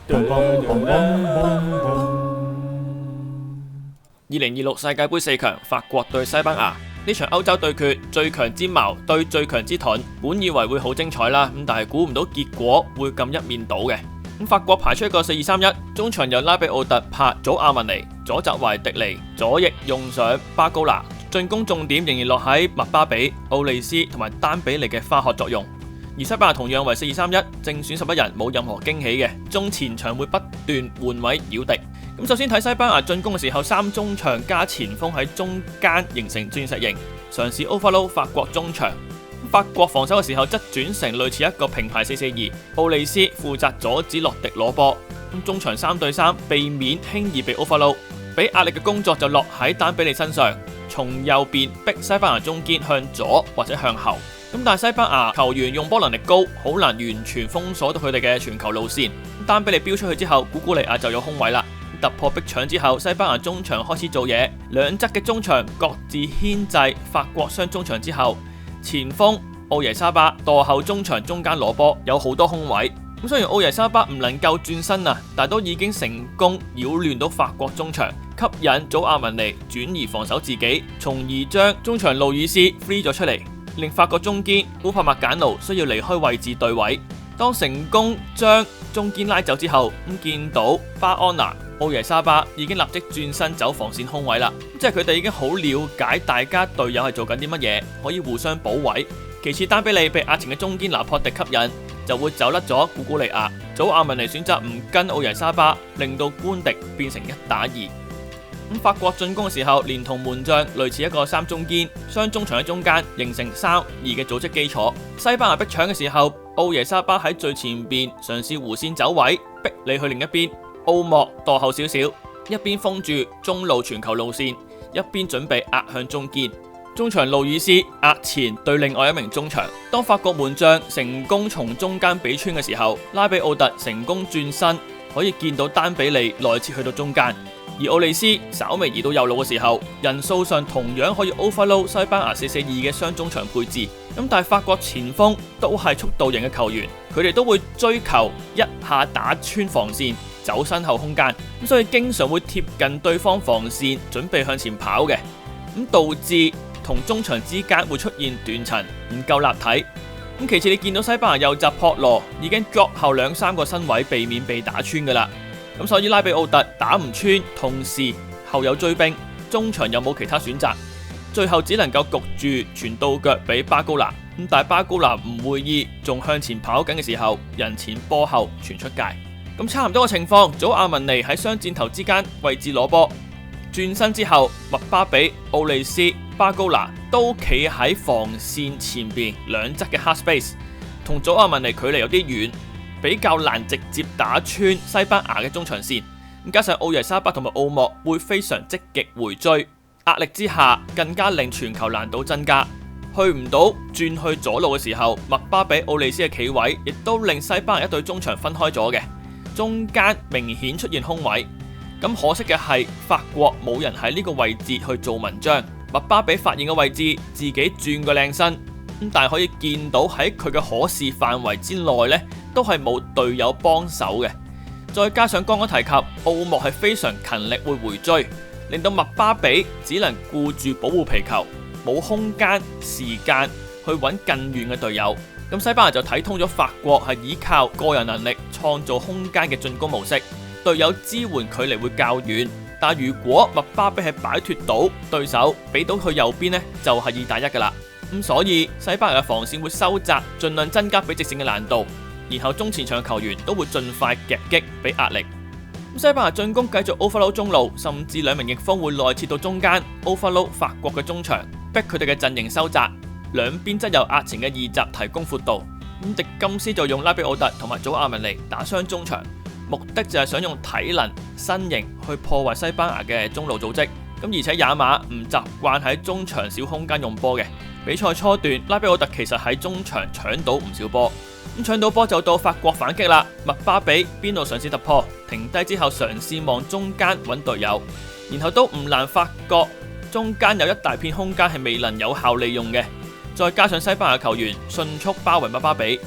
2026世界盃4強，法國對西班牙呢場歐洲對決，最強之矛對最強之盾，本以為會好精彩啦，但係估唔到結果會咁一面倒嘅。法國排出一個4-2-3-1，中場由拉比奧特拍祖亞文尼，左側為迪尼，左翼用上巴高拿，進攻重點仍然落喺麥巴比、奧利斯同埋丹比利嘅化學作用。而西班牙同樣為4-2-3-1，正選11人，冇任何驚喜嘅，中前場會不斷換位擾敵。咁首先睇西班牙進攻嘅時候，三中場加前鋒喺中間形成鑽石型，嘗試 overload 法國中場。法國防守嘅時候則轉成類似一個平排4-4-2，奧利斯負責阻止洛迪攞波。中場3對3，避免輕易被 overload。俾壓力嘅工作就落喺丹比利身上，從右邊逼西班牙中堅向左或者向後。但係西班牙球員用波能力高，好難完全封鎖到佢哋嘅傳球路線。丹比利飆出去之後，古古利亞就有空位啦。突破逼搶之後，西班牙中場開始做嘢，兩側嘅中場各自牽制法國雙中場之後，前鋒奧耶沙巴墮後中場中間攞波，有好多空位。咁雖然奧耶沙巴唔能夠轉身啊，但都已經成功擾亂到法國中場，吸引祖亞文尼轉移防守自己，從而將中場路易斯 free 咗出嚟，令法國中堅烏帕麥簡奴需要離開位置對位。當成功將中堅拉走之後，見到巴安娜、奧耶沙巴已經立即轉身走防線空位啦，即係佢哋已經好了解大家隊友係做緊啲乜嘢，可以互相補位。其次，丹比利被壓前嘅中堅拿破迪吸引，就會走甩咗古古利亞。祖亞文尼選擇唔跟奧耶沙巴，令到官迪變成1打2。法國進攻嘅時候，連同門將類似一個3中堅，雙中場喺中間形成3-2嘅組織基礎。西班牙逼搶嘅時候，奧耶沙巴喺最前邊嘗試弧線走位，逼你去另一邊。奧莫墮後少少，一邊封住中路傳球路線，一邊準備壓向中堅。中場路易斯壓前對另外一名中場。當法國門將成功從中間俾穿嘅時候，拉比奧特成功轉身，可以見到丹比利內切去到中間。而奧利斯稍微移到右路嘅時候，人數上同樣可以 overload 西班牙4-4-2嘅雙中場配置。但係法國前鋒都係速度型嘅球員，佢哋都會追求一下打穿防線，走身後空間，所以經常會貼近對方防線，準備向前跑嘅，導致同中場之間會出現斷層，唔夠立體。其次，你見到西班牙右閘撲羅已經 drop 後2-3個身位，避免被打穿噶啦。所以拉比奧特打唔穿，同時後有追兵，中場又冇其他選擇，最後只能夠焗住傳到腳俾巴高拿。但係巴高拿唔會意，仲向前跑緊嘅時候，人前波後傳出界。差唔多嘅情況，祖亞文尼喺雙箭頭之間位置攞波，轉身之後，麥巴比、奧利斯、巴高拿都企喺防線前邊兩側嘅 half space， 同祖亞文尼距離有啲遠，比較難直接打穿西班牙嘅中場線。加上奧耶沙巴同埋奧莫會非常積極回追，壓力之下更加令傳球難度增加。去唔到轉去左路嘅時候，麥巴比、奧利斯嘅企位亦都令西班牙一隊中場分開咗嘅，中間明顯出現空位。可惜嘅係法國冇人喺呢個位置去做文章。麥巴比發現嘅位置自己轉個靚身，但係可以見到喺佢嘅可視範圍之內呢，都係冇隊友幫手嘅。再加上剛剛提及奧莫係非常勤力會回追，令到麥巴比只能顧住保護皮球，冇空間時間去揾更遠嘅隊友。西班牙就睇通咗法國係依靠個人能力創造空間嘅進攻模式，隊友支援距離會較遠。但如果麥巴比係擺脫到對手，俾到佢右邊呢，就係2打1噶啦。所以西班牙嘅防線會收窄，盡量增加比直線嘅難度，然後中前場嘅球員都會盡快夾擊俾壓力。西班牙進攻繼續 overload 中路，甚至2名翼鋒會內切到中間 overload 法國嘅中場，逼佢哋嘅陣型收窄。兩邊則由壓前嘅2閘提供闊度。迪金斯就用拉比奧特同埋祖亞文尼打傷中場，目的就係想用體能、身形去破壞西班牙嘅中路組織。而且亞馬唔習慣喺中場小空間用波嘅。比賽初段，拉比奧特其實喺中場搶到唔少波。搶到波就到法國反擊啦。麥巴比邊度嘗試突破，停低之後嘗試望中間揾隊友，然後都唔難發覺中間有一大片空間係未能有效利用嘅。再加上西班牙球員迅速包圍麥巴比，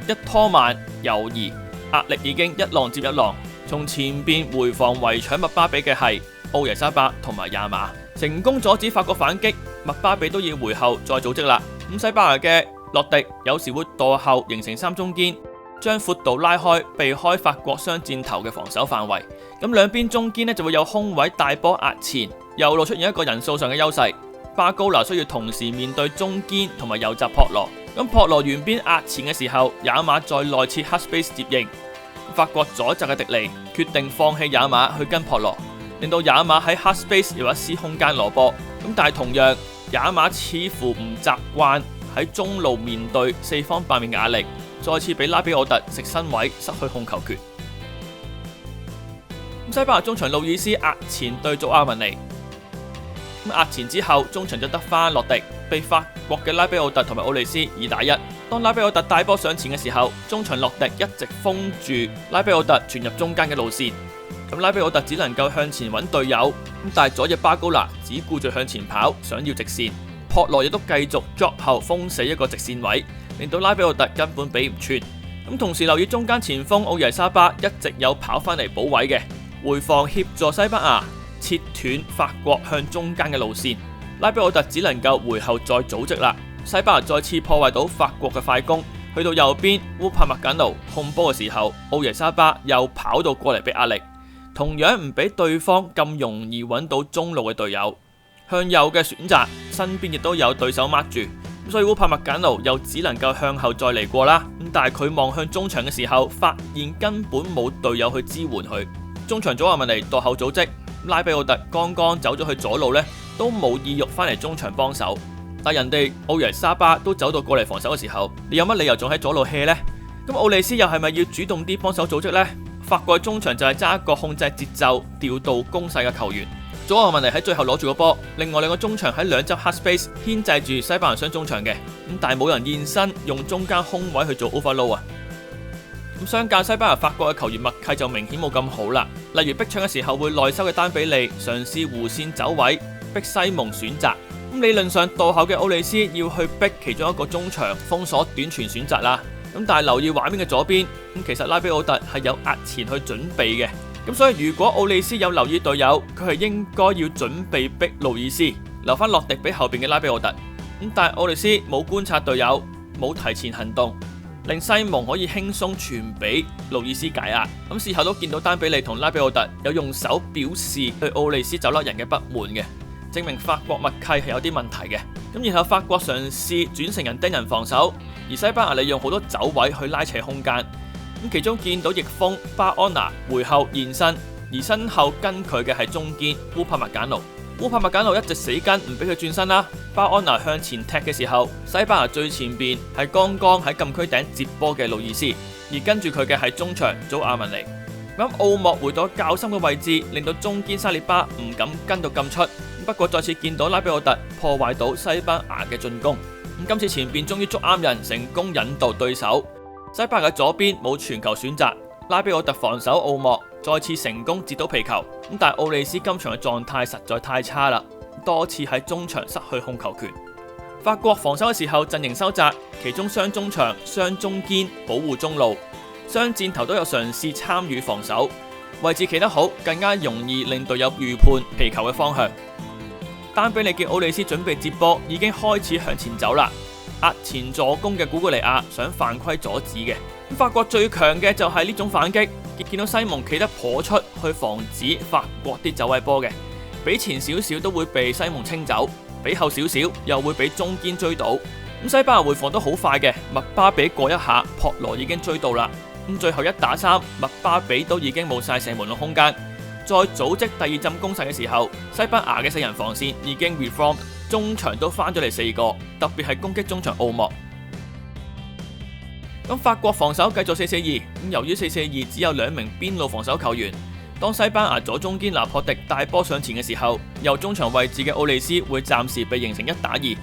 一拖慢猶豫，壓力已經一浪接一浪。從前邊回防圍搶麥巴比嘅係奧耶沙巴同埋也馬，成功阻止法國反擊。麥巴比都要回後再組織啦。咁西班牙嘅洛迪有時會墮後形成三中堅，將闊度拉開，避開法國雙箭頭嘅防守範圍。咁兩邊中堅呢就會有空位大波壓前，右路出現一個人數上嘅優勢。巴高拿需要同時面對中堅同埋右閘撲羅。咁撲羅沿邊壓前嘅時候，也馬在內切黑 space 接應。法國左閘嘅迪尼決定放棄也馬去跟撲羅，令到也馬喺黑 space 有一絲空間攞波。咁但係同樣也馬似乎唔習慣喺中路面對四方八面嘅壓力，再次俾拉比奧特食身位，失去控球權。西班牙中場路易斯壓前對祖亞文尼，咁壓前之後中場就得翻洛迪，被法國嘅拉比奧特同埋奧利斯2打1。當拉比奧特帶波上前嘅時候，中場洛迪一直封住拉比奧特傳入中間嘅路線，咁拉比奧特只能夠向前揾隊友，咁但係左翼巴高拿只顧住向前跑，想要直線，撲羅亦都繼續 drop 後封死一個直線位，令到拉比奧特根本比唔穿。咁同時留意中間前鋒奧耶沙巴一直有跑翻嚟補位嘅，回防協助西班牙切斷法國向中間嘅路線，拉比奧特只能夠回後再組織啦。西班牙再次破壞到法國嘅快攻，去到右邊烏帕麥簡奴控波嘅時候，奧耶沙巴又跑到過嚟俾壓力，同樣唔俾對方咁容易揾到中路嘅隊友。向右嘅選擇，身邊亦都有對手抹住，所以烏帕麥簡奴又只能夠向後再嚟過啦。但係佢望向中場嘅時候，發現根本冇隊友去支援佢。中場祖亞文尼墮後組織，拉比奧特剛剛走咗去左路呢，都冇意欲翻嚟中場幫手。但人哋奧耶沙巴都走到過嚟防守嘅時候，你有乜理由仲喺左路 hea 呢？咁奧利斯又係咪要主動啲幫手組織呢？法國中場就係爭一個控制節奏、調度攻勢嘅球員。祖亞文尼喺最後攞住個波，另外兩個中場喺兩側 half space 牽制住西班牙雙中場嘅，但係冇人現身用中間空位去做 overload 啊。咁相較西班牙法國嘅球員默契就明顯冇咁好啦。例如逼搶嘅時候會內收嘅丹比利嘗試弧線走位，逼西蒙選擇。咁理論上墮後嘅奧利斯要去逼其中一個中場封鎖短傳選擇啦。咁但係留意畫面嘅左邊，咁其實拉比奧特係有壓前去準備嘅。咁所以如果奧利斯有留意隊友，佢係應該要準備逼路易斯，留翻洛迪俾後邊嘅拉比奧特。咁但係奧利斯冇觀察隊友，冇提前行動，令西蒙可以輕鬆傳俾路易斯解壓。咁事後都見到丹比利同拉比奧特有用手表示對奧利斯走甩人嘅不滿嘅，證明法國默契係有啲問題嘅。咁然後法國嘗試轉成人盯人防守，而西班牙利用好多走位去拉扯空間。咁其中見到翼鋒巴安拿回後現身，而身後跟佢嘅係中堅烏帕麥簡奴。烏帕麥簡奴一直死跟唔俾佢轉身啦。巴安拿向前踢嘅時候，西班牙最前邊係剛剛喺禁區頂接波嘅路易斯，而跟住佢嘅係中場祖亞文尼。咁奧莫回到較深嘅位置，令到中堅沙列巴唔敢跟到咁出。不過再次見到拉比奧特破壞到西班牙嘅進攻。咁今次前邊終於捉啱人，成功引導對手。西班牙嘅左邊冇傳球選擇，拉比奧特防守奧莫再次成功截到皮球。咁但係奧利斯今場嘅狀態實在太差啦，多次喺中場失去控球權。法國防守嘅時候陣型收窄，其中雙中場、雙中堅保護中路，雙箭頭都有嘗試參與防守，位置企得好，更加容易令隊友預判皮球嘅方向。丹比利嘅奧利斯準備接波，已經開始向前走啦。壓前助攻嘅古古尼亞想犯規阻止嘅。法國最強嘅就係呢種反擊，見到西蒙企得頗出去防止法國啲走位波嘅，比前少少都會被西蒙清走，比後少少又會俾中堅追到。咁西班牙回防都好快嘅，麥巴比過一下，撲羅已經追到啦。咁最後1打3，麥巴比都已經冇晒射門嘅空間。再組織第二陣攻勢嘅時候，西班牙嘅4人防線已經 reform， 中場都翻咗嚟4個，特別係攻擊中場奧莫。咁法國防守繼續4-4-2，咁由於4-4-2只有2名邊路防守球員，當西班牙左中堅拿破迪帶波上前嘅時候，右中場位置嘅奧利斯會暫時被形成1打2，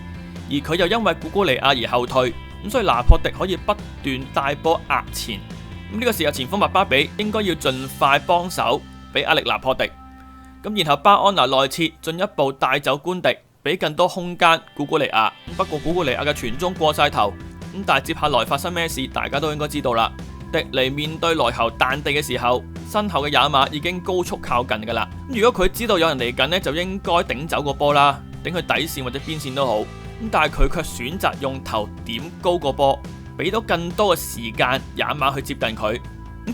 而佢又因為古古尼亞而後退，咁所以拿破迪可以不斷帶波壓前。咁呢個時候前鋒麥巴比應該要盡快幫手，俾壓力拿破迪。咁然後巴安拿內切進一步帶走官迪，俾更多空間古古尼亞。不過古古尼亞嘅傳中過晒頭，咁但係接下來發生咩事，大家都應該知道啦。迪尼面對來後彈地嘅時候，身後嘅也馬已經高速靠近噶啦。如果佢知道有人嚟緊呢，就應該頂走個波啦，頂佢底線或者邊線都好。但係佢卻選擇用頭點高個波，俾到更多嘅時間也馬去接近佢。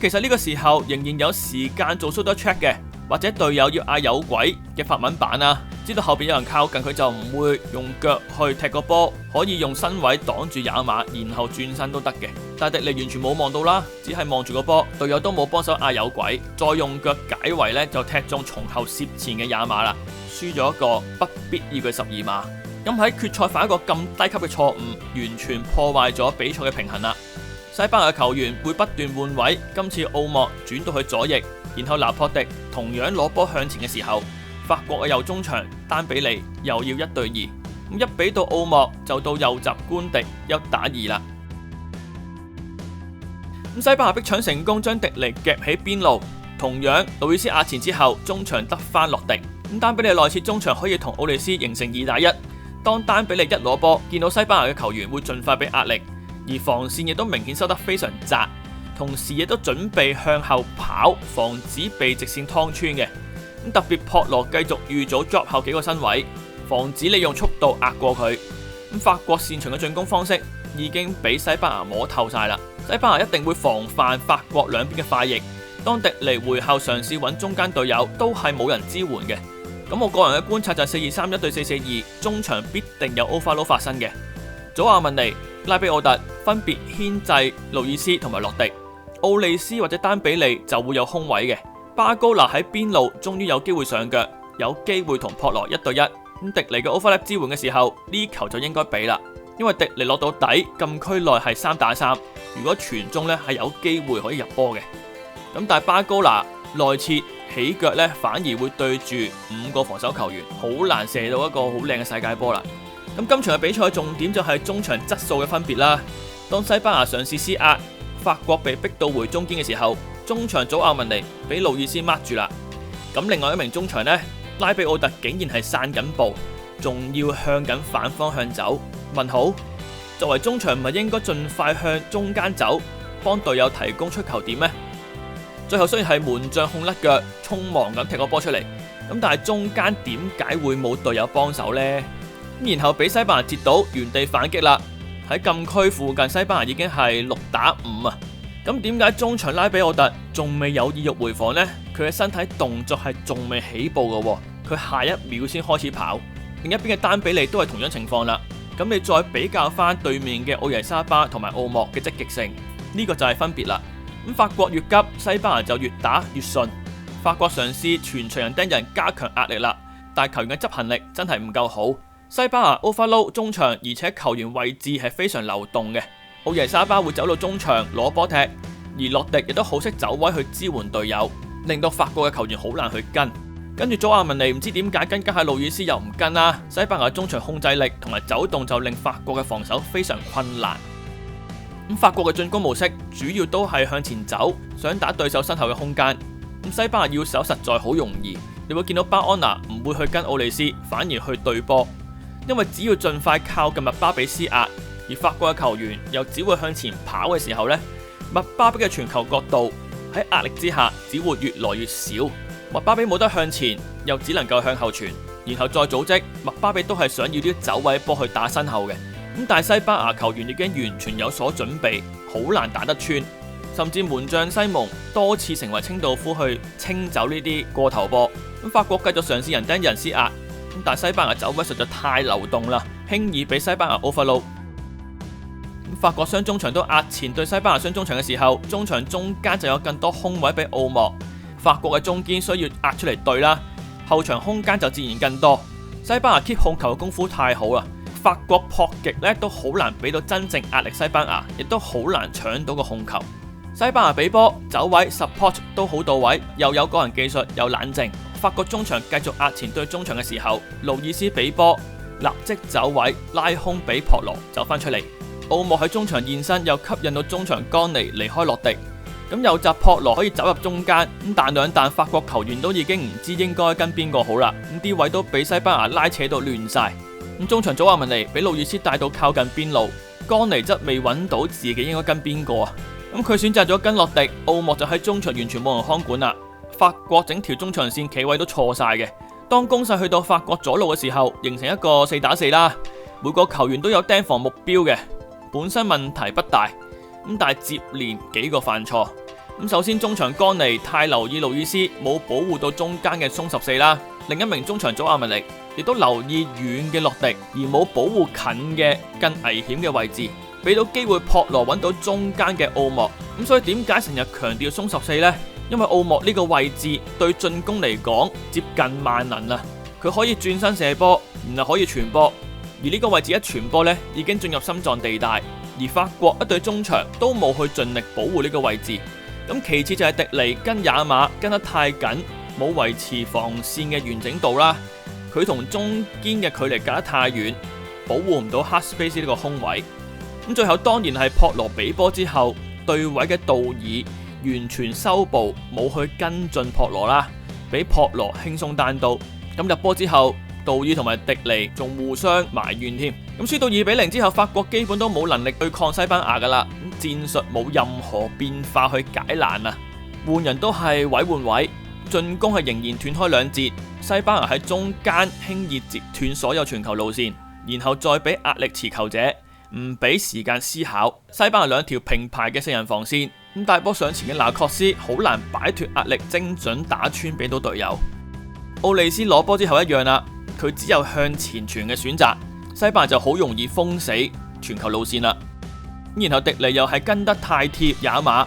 其實呢個時候仍然有時間做 shoulder check 嘅，或者隊友要嗌有鬼嘅法文版啊，知道後邊有人靠近佢就唔會用腳去踢個波，可以用身位擋住也馬，然後轉身都得嘅。但係迪尼完全冇望到啦，只係望住個波，隊友都冇幫手嗌有鬼，再用腳解圍呢，就踢中從後涉前嘅也馬啦，輸咗一個不必要嘅12碼。咁喺決賽犯一個咁低級嘅錯誤，完全破壞咗比賽嘅平衡啦。西班牙嘅球員會不斷換位，今次奧莫轉到去左翼，然後拿破迪同樣攞波向前嘅時候，法國嘅右中場丹比利又要1對2，一俾到奧莫就到右閘官迪1打2啦。西班牙逼搶成功，將迪尼夾喺邊路，同樣路易斯壓前之後，中場得翻落迪，丹比利內切中場可以同奧利斯形成2打1。當丹比利一攞波，見到西班牙嘅球員會盡快俾壓力，而防線亦都明顯收得非常窄，同時亦都準備向後跑，防止被直線劏穿嘅。特別撲羅繼續預早 drop 後幾個身位，防止利用速度壓過佢。法國擅長嘅進攻方式已經俾西班牙摸透晒啦，西班牙一定會防範法國兩邊嘅快翼。當迪尼回後嘗試揾中間隊友，都係冇人支援嘅。咁我個人嘅觀察就係4-2-3-1對4-4-2，中場必定有 overload 發生嘅。祖亞文尼、拉比奧特分別牽制路易斯同埋洛迪，奧利斯或者丹比利就會有空位嘅。巴高拿喺邊路終於有機會上腳，有機會同撲羅1對1。咁迪尼嘅 overlap 支援嘅時候，呢球就應該俾啦，因為迪尼落到底禁區內係3打3，如果傳中呢係有機會可以入波嘅。咁但係巴高拿內切起腳呢，反而會對住5個防守球員，好難射到一個好靚嘅世界波啦。咁今場嘅比賽重點就係中場質素嘅分別啦。當西班牙嘗試施壓，法國被逼到回中堅嘅時候，中場祖亞文尼俾路易斯 mark 住啦。咁另外一名中場呢，拉比奧特竟然係散緊步，仲要向緊反方向走。問號，作為中場唔係應該盡快向中間走，幫隊友提供出球點咩？最後雖然係門將控甩腳，匆忙咁踢個波出嚟，咁但係中間點解會冇隊友幫手呢？然後俾西班牙截到原地反擊啦。喺禁區附近，西班牙已經係6打5啊。咁點解中場拉比奧特仲未有意欲回防呢？佢嘅身體動作係仲未起步嘅，佢下一秒先開始跑。另一邊嘅丹比利都係同樣情況啦。咁你再比較翻對面嘅奧耶沙巴同埋奧莫嘅積極性，呢個就係分別啦。咁法國越急，西班牙就越打越順。法國嘗試全場人盯人加強壓力啦，但係球員嘅執行力真係唔夠好。西班牙 overload 中場，而且球員位置係非常流動嘅。奧耶沙巴會走到中場攞波踢，而洛迪亦都好識走位去支援隊友，令到法國嘅球員好難去跟。跟住祖亞文尼唔知點解跟下路易斯又唔跟啦。西班牙中場控制力同埋走動就令法國嘅防守非常困難。法國嘅進攻模式主要都係向前走，想打對手身後嘅空間。西班牙要守實在好容易，你會見到巴安拿唔會去跟奧利斯，反而去對波，因為只要盡快靠近麥巴比施壓，而法國嘅球員又只會向前跑嘅時候呢，麥巴比嘅傳球角度喺壓力之下只會越來越少。麥巴比冇得向前，又只能夠向後傳，然後再組織。麥巴比都係想要啲走位波去打身後嘅。但係西班牙球員已經完全有所準備，好難打得穿，甚至門將西蒙多次成為清道夫去清走呢啲過頭波。法國繼續嘗試人盯人施壓，但係西班牙走位實在太流動啦，輕易俾西班牙 overload。法國雙中場都壓前對西班牙雙中場嘅時候，中場中間就有更多空位俾奧莫。法國嘅中堅需要壓出嚟對啦，後場空間就自然更多。西班牙 keep 控球嘅功夫太好啦。法國撲極咧都好難俾到真正壓力西班牙，亦都好難搶到個控球。西班牙俾波走位 support 都好到位，又有個人技術又冷靜。法國中場繼續壓前對中場嘅時候，路易斯俾波立即走位拉空俾撲羅走翻出嚟。奧莫喺中場現身，又吸引到中場岡尼離開洛迪。咁右閘撲羅可以走入中間，彈兩彈法國球員都已經唔知應該跟邊個好啦。啲位都俾西班牙拉扯到亂晒。中場祖亞文尼俾路易斯帶到靠近邊路，岡尼則未揾到自己應該跟邊個啊？咁佢選擇咗跟洛迪，奧莫就喺中場完全冇人看管啦。法國整條中場線企位都錯晒嘅。當攻勢去到法國左路嘅時候，形成一個4打4啦。每個球員都有盯防目標嘅，本身問題不大。咁但係接連幾個犯錯。咁首先中場干尼太留意路易斯冇保護到中間嘅松14啦，另一名中場祖亞文尼亦都留意遠嘅洛迪，而冇保護近嘅更危險嘅位置，俾到機會博羅揾到中間嘅奧莫。咁所以點解成日強調松14呢？因為奧莫呢個位置對進攻嚟講接近萬能啦，佢可以轉身射波，然後可以傳波，而呢個位置一傳波呢已經進入心臟地帶，而法國一隊中場都冇去盡力保護呢個位置。咁其次就係迪尼跟也馬跟得太緊，冇維持防線嘅完整度啦，佢同中堅嘅距離隔得太遠，保護唔到黑 space 呢個空位。咁最後當然係博羅俾波之後，對位嘅道爾完全收步，冇去跟進博羅啦，俾博羅輕鬆單刀。咁入波之後，道爾同埋迪尼仲互相埋怨添。咁輸到2-0之後，法國基本都冇能力對抗西班牙噶啦，戰術冇任何變化去解難啊，換人都係位換位，進攻係仍然斷開兩截。西班牙喺中間輕易截斷所有傳球路線，然後再俾壓力持球者，唔俾時間思考。西班牙兩條平排嘅4人防線，咁帶波上前嘅拿確斯好難擺脫壓力，精準打穿俾到隊友。奧利斯攞波之後一樣啦，佢只有向前傳嘅選擇，西班牙就好容易封死傳球路線啦。然後迪尼又係跟得太貼也馬，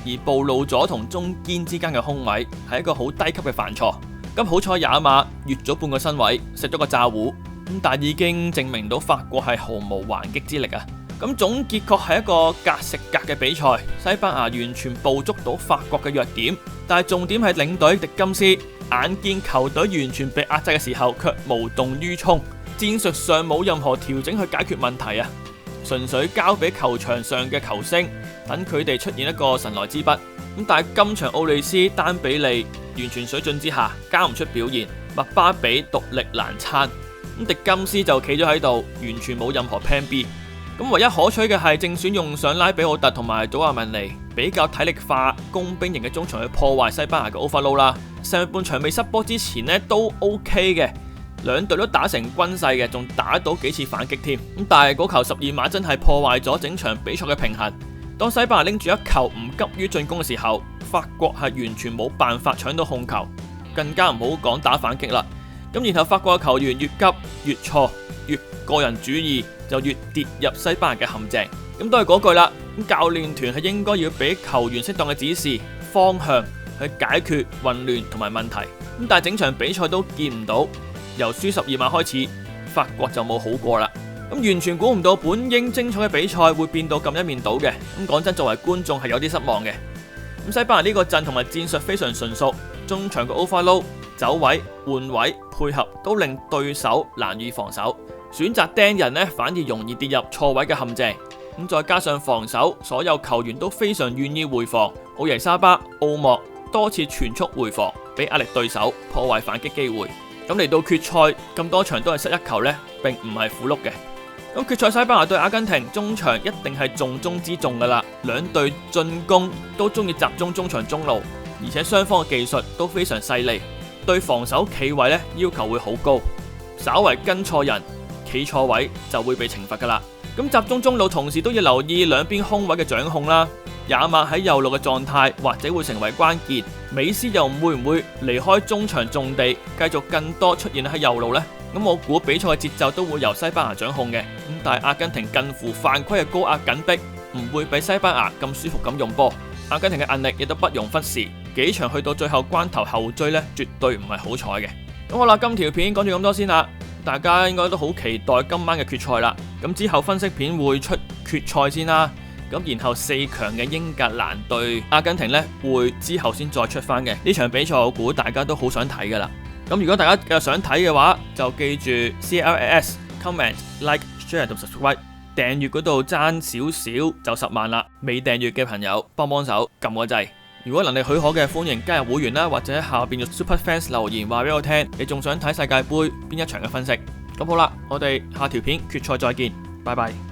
而暴露咗同中堅之間嘅空位，係一個好低級嘅犯錯。咁好彩也馬越咗半個身位，食咗個炸糊，咁但已經證明到法國係毫無還擊之力啊！咁總結確係一個格食格嘅比賽，西班牙完全捕捉到法國嘅弱點，但係重點係領隊迪金斯眼見球隊完全被壓制嘅時候，卻無動於衷，戰術上冇任何調整去解決問題啊！純粹交俾球場上嘅球星，等佢哋出現一個神來之筆。咁但係今場奧利斯、丹比利完全水準之下，交唔出表現，麥巴比獨力難撐。咁迪金斯就企咗喺度，完全冇任何 Plan B。咁唯一可取嘅係正選用上拉比奧特同埋祖亞文尼，比較體力化、工兵型嘅中場去破壞西班牙嘅 overload 啦。上半場未失波之前呢都 OK 嘅。兩隊都打成均勢嘅，仲打到幾次反擊添。咁但係嗰球12碼真係破壞咗整場比賽嘅平衡。當西班牙拎住一球唔急於進攻嘅時候，法國係完全冇辦法搶到控球，更加唔好講打反擊啦。咁然後法國嘅球員越急越錯，越個人主義就越跌入西班牙嘅陷阱。咁都係嗰句啦，咁教練團係應該要俾球員適當嘅指示方向去解決混亂同埋問題。咁但係整場比賽都見唔到。由輸12碼開始，法國就冇好過啦。咁完全估唔到本應精彩嘅比賽會變到咁一面倒嘅。咁講真，作為觀眾係有啲失望嘅。咁西班牙呢個陣同埋戰術非常純熟，中場嘅 overload、走位、換位、配合都令對手難以防守。選擇釘人呢，反而容易跌入錯位嘅陷阱。咁再加上防守，所有球員都非常願意回防。奧耶沙巴、奧莫多次全速回防，俾壓力對手，破壞反擊機會。咁嚟到決賽咁多場都係失一球呢，並唔係符碌嘅。咁決賽西班牙對阿根廷，中場一定係重中之重噶啦。兩隊進攻都中意集中中場中路，而且雙方嘅技術都非常犀利，對防守企位呢要求會好高。稍為跟錯人，企錯位就會被懲罰噶啦。咁集中中路同時都要留意兩邊空位嘅掌控啦。也馬喺右路嘅狀態或者會成為關鍵，美斯又會唔會離開中場重地，繼續更多出現喺右路呢？咁我估比賽嘅節奏都會由西班牙掌控嘅。咁但係阿根廷近乎犯規嘅高壓緊逼，唔會俾西班牙咁舒服咁用波。阿根廷嘅壓力亦都不容忽視，幾場去到最後關頭後追呢，絕對唔係好彩嘅。咁好啦，今條片講住咁多先啦，大家應該都好期待今晚嘅決賽啦。咁之後分析片會出決賽先啦。咁然後4強嘅英格蘭對阿根廷呢，會之後先再出翻嘅。呢場比賽我估大家都好想睇噶啦。咁如果大家想睇嘅話，就記住 CLS comment like share 同 subscribe， 訂閱嗰度爭少少就10萬啦。未訂閱嘅朋友幫手撳個掣。如果能力許可嘅，歡迎加入會員啦，或者下邊嘅 Super Fans 留言話俾我聽，你仲想睇世界盃邊一場嘅分析。咁好啦，我哋下條片決賽再見，拜拜。